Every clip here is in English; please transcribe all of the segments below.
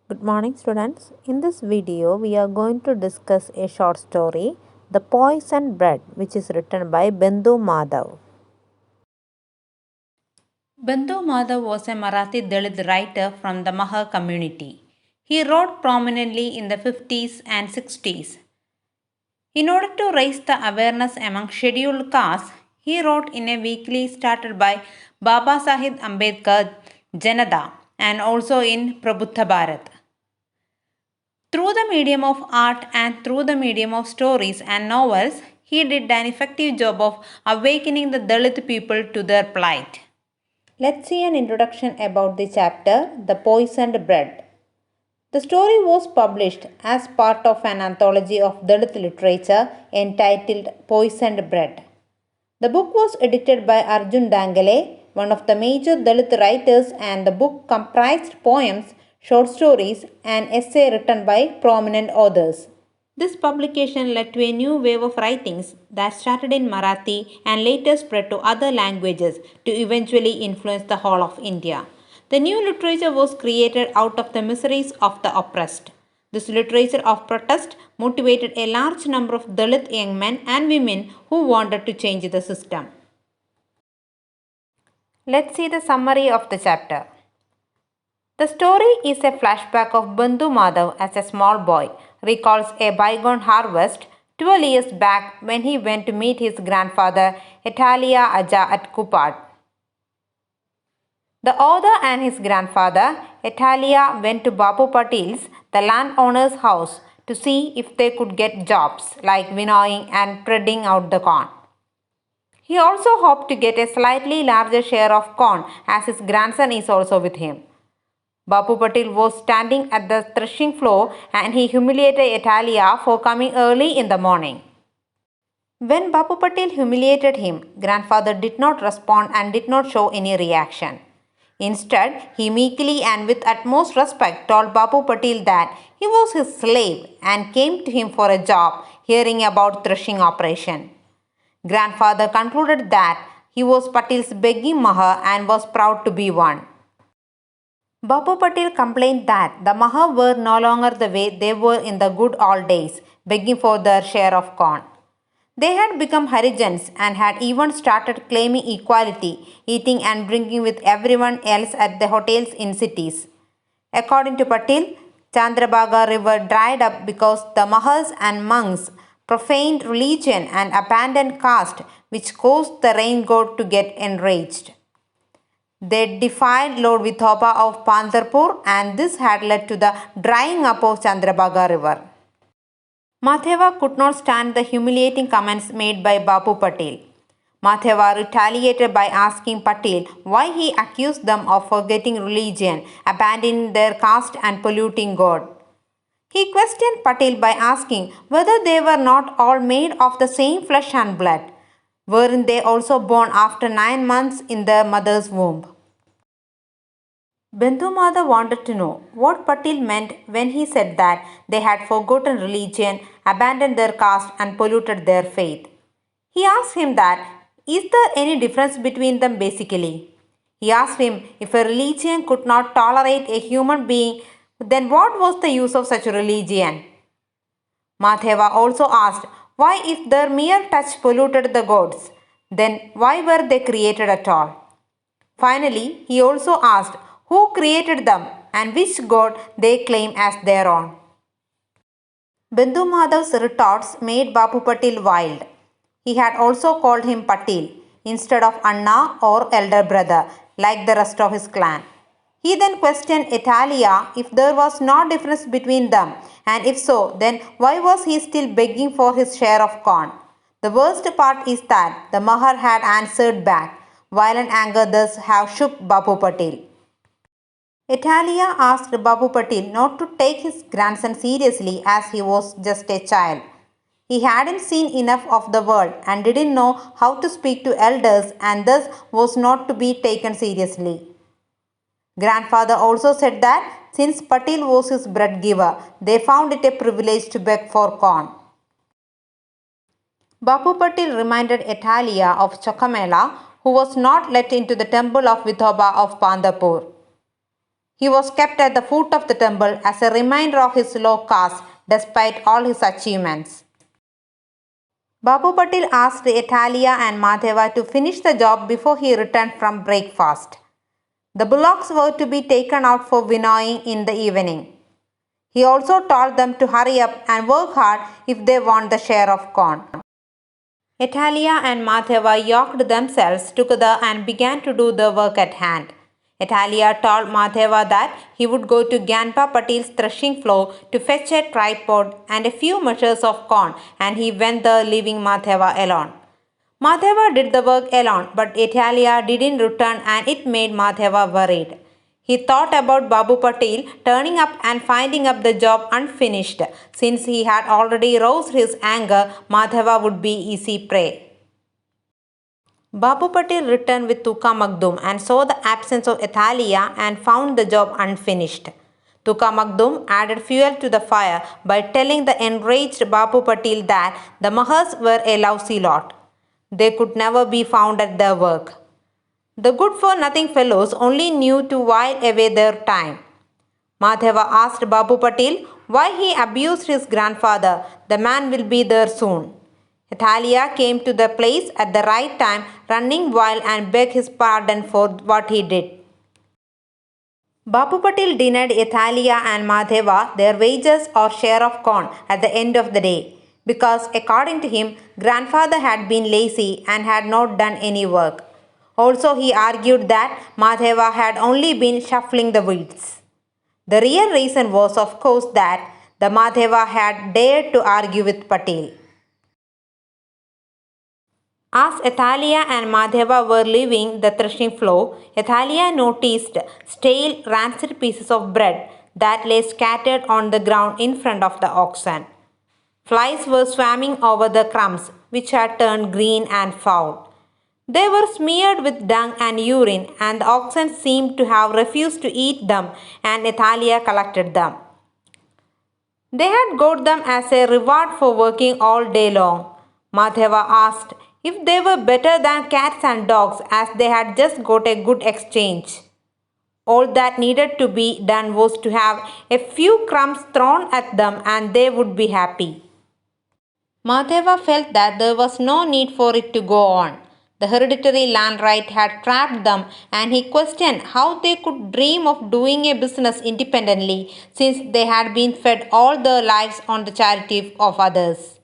Good morning, students. In this video, we are going to discuss a short story, The Poisoned Bread, which is written by Bendu Madhav. Bandhu Madhav was a Marathi Dalit writer from the Mahar community. He wrote prominently in the 50s and 60s. In order to raise the awareness among scheduled castes, he wrote in a weekly started by Baba Sahib Ambedkar Janata and also in Prabudha Bharat. Through the medium of art and through the medium of stories and novels, he did an effective job of awakening the Dalit people to their plight. Let's see an introduction about the chapter The Poisoned Bread. The story was published as part of an anthology of Dalit literature entitled Poisoned Bread. The book was edited by Arjun Dangale, one of the major Dalit writers, and the book comprised poems, short stories, and essay written by prominent authors. This publication led to a new wave of writings that started in Marathi and later spread to other languages to eventually influence the whole of India. The new literature was created out of the miseries of the oppressed. This literature of protest motivated a large number of Dalit young men and women who wanted to change the system. Let's see the summary of the chapter. The story is a flashback of Bandhu Madhav as a small boy, recalls a bygone harvest 12 years back when he went to meet his grandfather Italia Aja at Kupad. The author and his grandfather Italia went to Bapu Patil's, the landowner's house, to see if they could get jobs like winnowing and spreading out the corn. He also hoped to get a slightly larger share of corn as his grandson is also with him. Bapu Patil was standing at the threshing floor and he humiliated Italia for coming early in the morning. When Bapu Patil humiliated him, grandfather did not respond and did not show any reaction. Instead, he meekly and with utmost respect told Bapu Patil that he was his slave and came to him for a job, hearing about threshing operation. Grandfather concluded that he was Patil's begging mahar and was proud to be one. Bapu Patil complained that the mahar were no longer the way they were in the good old days, begging for their share of corn. They had become Harijans and had even started claiming equality, eating and drinking with everyone else at the hotels in cities. According to Patil, Chandrabhaga river dried up because the Mahars and monks profaned religion and abandoned caste, which caused the rain god to get enraged. They defied Lord Vithoba of Pandharpur and this had led to the drying up of Chandrabhaga river. Madhava could not stand the humiliating comments made by Bapu Patil. Madhava retaliated by asking Patil why he accused them of forgetting religion, abandoning their caste and polluting God. He questioned Patil by asking whether they were not all made of the same flesh and blood. Weren't they also born after 9 months in their mother's womb? Bandhu Madhav wanted to know what Patil meant when he said that they had forgotten religion, abandoned their caste, and polluted their faith. He asked him that, is there any difference between them basically? He asked him if a religion could not tolerate a human being, then what was the use of such a religion? Madhava also asked why, if their mere touch polluted the gods, then why were they created at all? Finally, he also asked who created them and which god they claim as their own. Bandhu Madhav's retorts made Bapu Patil wild. He had also called him Patil instead of Anna or elder brother like the rest of his clan. He then questioned Italia if there was no difference between them and if so, then why was he still begging for his share of corn? The worst part is that the Mahar had answered back. Violent anger thus have shook Bapu Patil. Italia asked Babu Patil not to take his grandson seriously as he was just a child. He hadn't seen enough of the world and didn't know how to speak to elders and thus was not to be taken seriously. Grandfather also said that since Patil was his bread giver, they found it a privilege to beg for corn. Bapu Patil reminded Italia of Chokamela, who was not let into the temple of Vithoba of Pandharpur. He was kept at the foot of the temple as a reminder of his low caste despite all his achievements. Babu Patil asked Italia and Madhava to finish the job before he returned from breakfast. The bullocks were to be taken out for winnowing in the evening. He also told them to hurry up and work hard if they want the share of corn. Italia and Madhava yoked themselves together and began to do the work at hand. Italia told Madhava that he would go to Gyanpa Patil's threshing floor to fetch a tripod and a few measures of corn, and he went there leaving Madhava alone. Madhava did the work alone, but Italia didn't return and it made Madhava worried. He thought about Babu Patil turning up and finding up the job unfinished. Since he had already roused his anger, Madhava would be easy prey. Babu Patil returned with Tuka Magdum and saw the absence of Italia and found the job unfinished. Tuka Magdum added fuel to the fire by telling the enraged Babu Patil that the Mahars were a lousy lot. They could never be found at their work. The good-for-nothing fellows only knew to while away their time. Madhava asked Babu Patil why he abused his grandfather. The man will be there soon. Italia came to the place at the right time, running wild, and begged his pardon for what he did. Babu Patil denied Italia and Madhava their wages or share of corn at the end of the day, because according to him, grandfather had been lazy and had not done any work. Also, he argued that Madhava had only been shuffling the weeds. The real reason was, of course, that the Madhava had dared to argue with Patil. As Italia and Madhava were leaving the threshing floor, Italia noticed stale, rancid pieces of bread that lay scattered on the ground in front of the oxen. Flies were swarming over the crumbs, which had turned green and foul. They were smeared with dung and urine, and the oxen seemed to have refused to eat them, and Italia collected them. They had got them as a reward for working all day long. Madhava asked if they were better than cats and dogs, as they had just got a good exchange. All that needed to be done was to have a few crumbs thrown at them and they would be happy. Madhava felt that there was no need for it to go on. The hereditary land right had trapped them, and he questioned how they could dream of doing a business independently since they had been fed all their lives on the charity of others.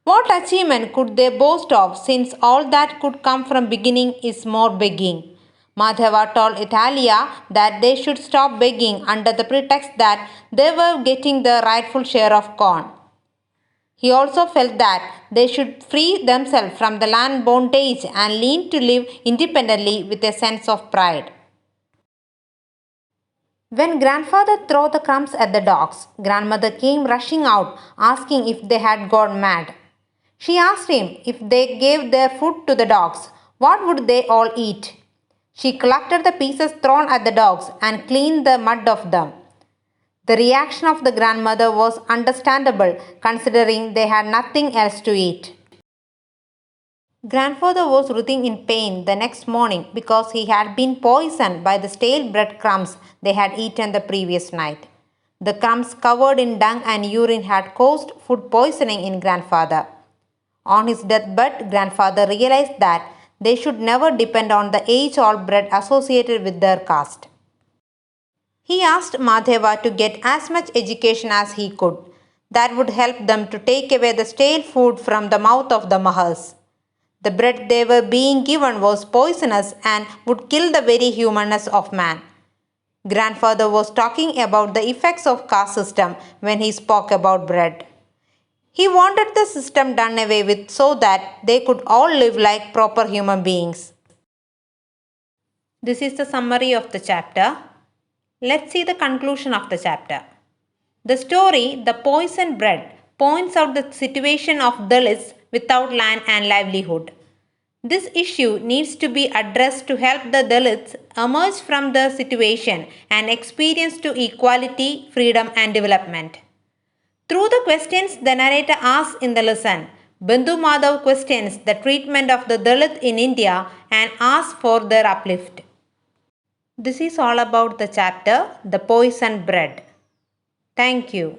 What achievement could they boast of, since all that could come from beginning is more begging? Madhava told Italia that they should stop begging under the pretext that they were getting their rightful share of corn. He also felt that they should free themselves from the land bondage and learn to live independently with a sense of pride. When grandfather threw the crumbs at the dogs, grandmother came rushing out asking if they had gone mad. She asked him if they gave their food to the dogs, what would they all eat? She collected the pieces thrown at the dogs and cleaned the mud of them. The reaction of the grandmother was understandable considering they had nothing else to eat. Grandfather was writhing in pain the next morning because he had been poisoned by the stale bread crumbs they had eaten the previous night. The crumbs covered in dung and urine had caused food poisoning in grandfather. On his deathbed, grandfather realized that they should never depend on the age-old bread associated with their caste. He asked Madhava to get as much education as he could. That would help them to take away the stale food from the mouth of the Mahars. The bread they were being given was poisonous and would kill the very humanness of man. Grandfather was talking about the effects of caste system when he spoke about bread. He wanted the system done away with so that they could all live like proper human beings. This is the summary of the chapter. Let's see the conclusion of the chapter. The story, The Poisoned Bread, points out the situation of Dalits without land and livelihood. This issue needs to be addressed to help the Dalits emerge from the situation and experience to equality, freedom and development. Through the questions the narrator asks in the lesson, Bendhu Madhav questions the treatment of the Dalit in India and asks for their uplift. This is all about the chapter The Poisoned Bread. Thank you.